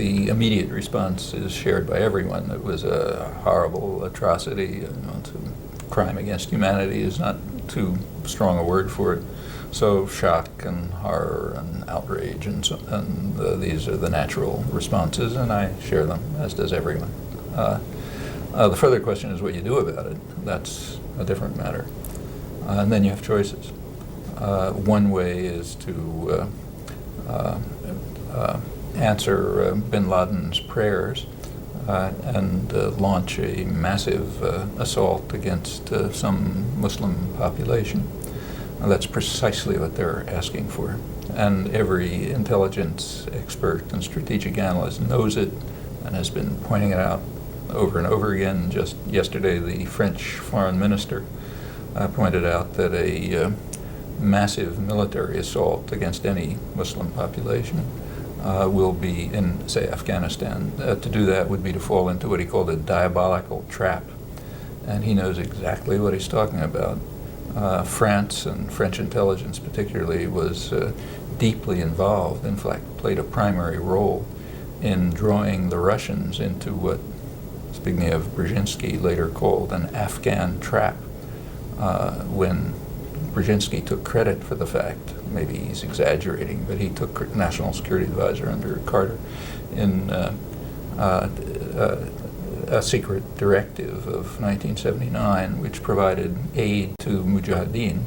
the immediate response is shared by everyone. It was a horrible atrocity. Crime against humanity is not too strong a word for it. So shock and horror and outrage and these are the natural responses, and I share them, as does everyone. The further question is what you do about it. That's a different matter. And then you have choices. One way is to answer bin Laden's prayers and launch a massive assault against some Muslim population. That's precisely what they're asking for. And every intelligence expert and strategic analyst knows it and has been pointing it out over and over again. Just yesterday, the French foreign minister pointed out that a massive military assault against any Muslim population will be in, say, Afghanistan. To do that would be to fall into what he called a diabolical trap. And he knows exactly what he's talking about. France and French intelligence particularly was deeply involved, in fact played a primary role in drawing the Russians into what Zbigniew Brzezinski later called an Afghan trap, when Brzezinski took credit for the fact, maybe he's exaggerating, but he took National Security Advisor under Carter in a secret directive of 1979, which provided aid to Mujahideen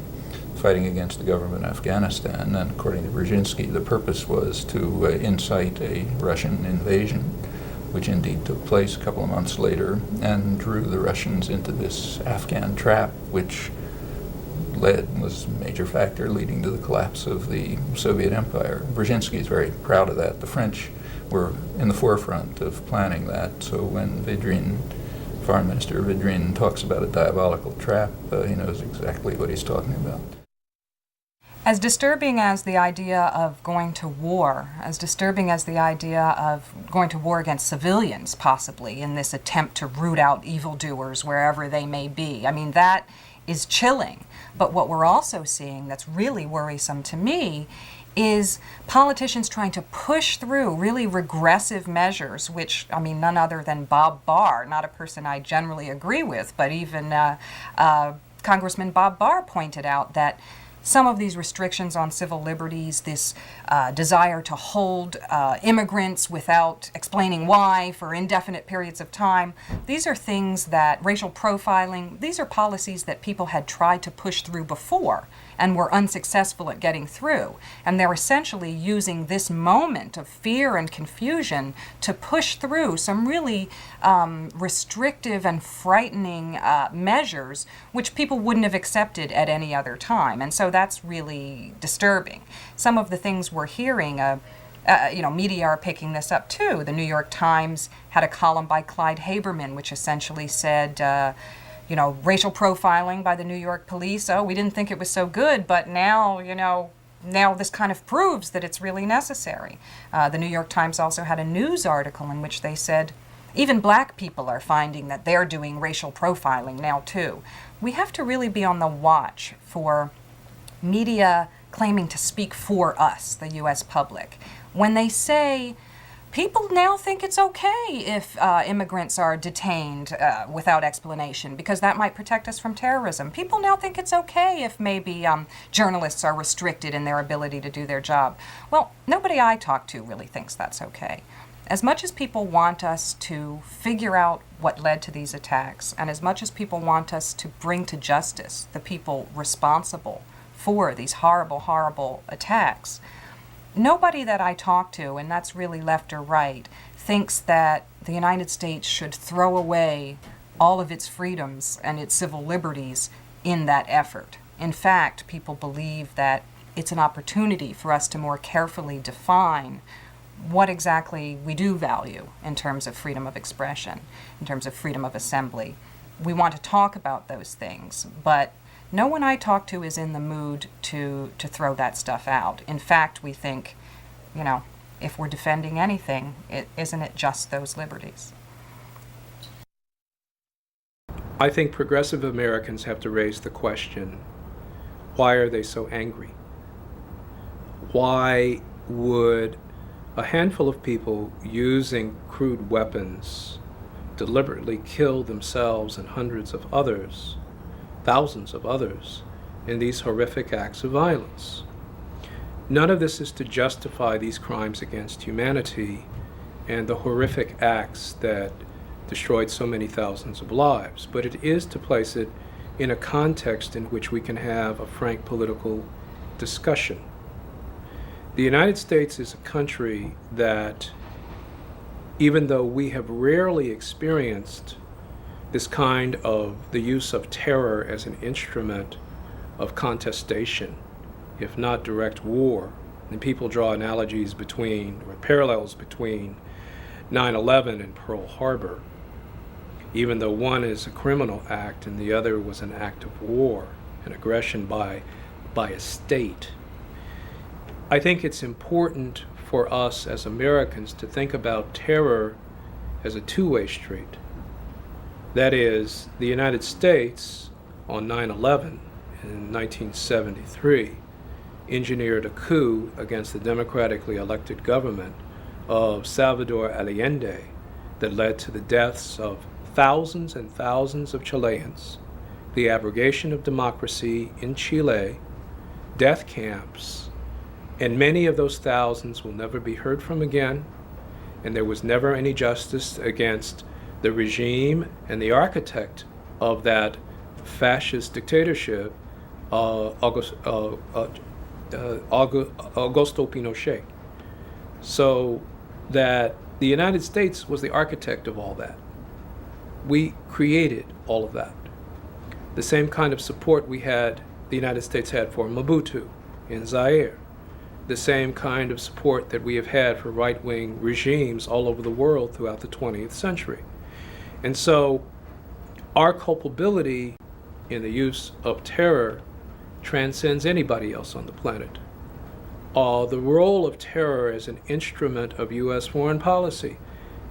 fighting against the government of Afghanistan. And according to Brzezinski, the purpose was to incite a Russian invasion, which indeed took place a couple of months later, and drew the Russians into this Afghan trap, which was a major factor leading to the collapse of the Soviet Empire. Brzezinski is very proud of that. The French were in the forefront of planning that, so when Foreign Minister Vidrine talks about a diabolical trap, he knows exactly what he's talking about. As disturbing as the idea of going to war, as disturbing as the idea of going to war against civilians, possibly, in this attempt to root out evildoers wherever they may be, I mean, that is chilling. But what we're also seeing that's really worrisome to me is politicians trying to push through really regressive measures, which, I mean, none other than Bob Barr, not a person I generally agree with, but even Congressman Bob Barr pointed out that some of these restrictions on civil liberties, this desire to hold immigrants without explaining why for indefinite periods of time, these are things that, racial profiling, these are policies that people had tried to push through before and were unsuccessful at getting through. And they're essentially using this moment of fear and confusion to push through some really restrictive and frightening measures which people wouldn't have accepted at any other time. And so that's really disturbing. Some of the things we're hearing, media are picking this up too. The New York Times had a column by Clyde Haberman which essentially said, racial profiling by the New York police, we didn't think it was so good, but now this kind of proves that it's really necessary. The New York Times also had a news article in which they said, even black people are finding that they're doing racial profiling now too. We have to really be on the watch for media claiming to speak for us, the U.S. public, when they say, people now think it's okay if immigrants are detained without explanation because that might protect us from terrorism. People now think it's okay if maybe journalists are restricted in their ability to do their job. Well, nobody I talk to really thinks that's okay. As much as people want us to figure out what led to these attacks, and as much as people want us to bring to justice the people responsible for these horrible, horrible attacks, nobody that I talk to, and that's really left or right, thinks that the United States should throw away all of its freedoms and its civil liberties in that effort. In fact, people believe that it's an opportunity for us to more carefully define what exactly we do value in terms of freedom of expression, in terms of freedom of assembly. We want to talk about those things, but no one I talk to is in the mood to throw that stuff out. In fact, we think, if we're defending anything, isn't it just those liberties? I think progressive Americans have to raise the question, why are they so angry? Why would a handful of people using crude weapons deliberately killed themselves and hundreds of others, thousands of others, in these horrific acts of violence. None of this is to justify these crimes against humanity and the horrific acts that destroyed so many thousands of lives, but it is to place it in a context in which we can have a frank political discussion. The United States is a country that, even though we have rarely experienced this kind of the use of terror as an instrument of contestation, if not direct war, and people draw analogies between, or parallels between 9/11 and Pearl Harbor, even though one is a criminal act and the other was an act of war, an aggression by a state. I think it's important for us as Americans to think about terror as a two-way street. That is, the United States on 9/11 in 1973 engineered a coup against the democratically elected government of Salvador Allende that led to the deaths of thousands and thousands of Chileans, the abrogation of democracy in Chile, death camps, and many of those thousands will never be heard from again, and there was never any justice against the regime and the architect of that fascist dictatorship, Augusto Pinochet. So that the United States was the architect of all that. We created all of that. The same kind of support the United States had for Mobutu in Zaire. The same kind of support that we have had for right-wing regimes all over the world throughout the 20th century. And so our culpability in the use of terror transcends anybody else on the planet. The role of terror as an instrument of U.S. foreign policy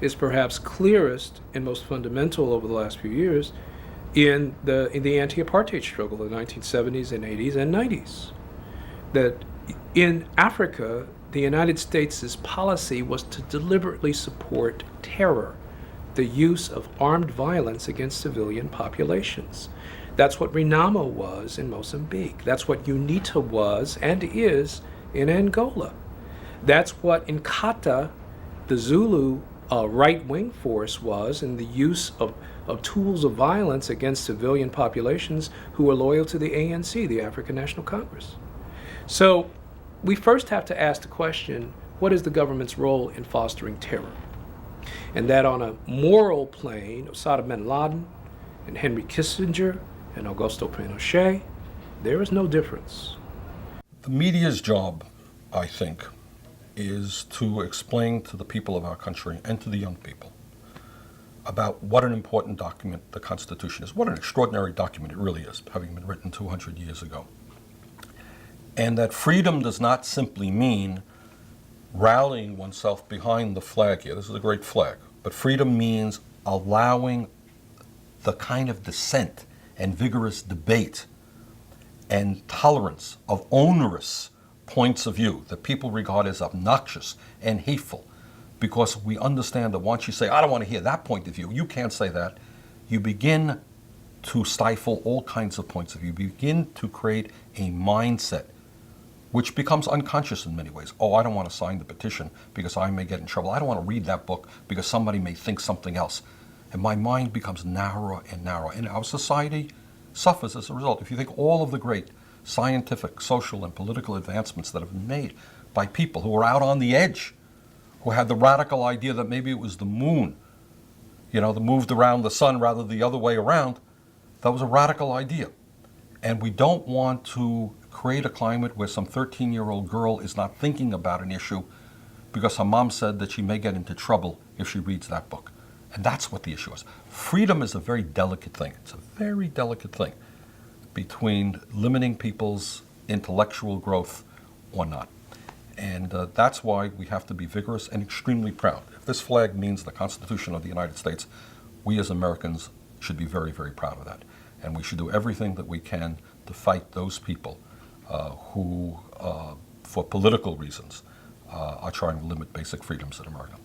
is perhaps clearest and most fundamental over the last few years in the anti-apartheid struggle of the 1970s and 80s and 90s. That in Africa, the United States' policy was to deliberately support terror, the use of armed violence against civilian populations. That's what Renamo was in Mozambique. That's what UNITA was and is in Angola. That's what Inkatha, the Zulu right-wing force, was in the use of tools of violence against civilian populations who were loyal to the ANC, the African National Congress. So we first have to ask the question, what is the government's role in fostering terror? And that on a moral plane, Osama bin Laden and Henry Kissinger and Augusto Pinochet, there is no difference. The media's job, I think, is to explain to the people of our country and to the young people about what an important document the Constitution is, what an extraordinary document it really is, having been written 200 years ago. And that freedom does not simply mean rallying oneself behind the flag here. This is a great flag. But freedom means allowing the kind of dissent and vigorous debate and tolerance of onerous points of view that people regard as obnoxious and hateful, because we understand that once you say, I don't want to hear that point of view, you can't say that, you begin to stifle all kinds of points of view. You begin to create a mindset which becomes unconscious in many ways. Oh, I don't want to sign the petition because I may get in trouble. I don't want to read that book because somebody may think something else. And my mind becomes narrower and narrower. And our society suffers as a result. If you think all of the great scientific, social, and political advancements that have been made by people who were out on the edge, who had the radical idea that maybe it was the moon, that moved around the sun rather than the other way around, that was a radical idea. And we don't want to create a climate where some 13-year-old girl is not thinking about an issue because her mom said that she may get into trouble if she reads that book. And that's what the issue is. Freedom is a very delicate thing. It's a very delicate thing between limiting people's intellectual growth or not. And that's why we have to be vigorous and extremely proud. If this flag means the Constitution of the United States, we as Americans should be very, very proud of that. And we should do everything that we can to fight those people who, for political reasons, are trying to limit basic freedoms in America.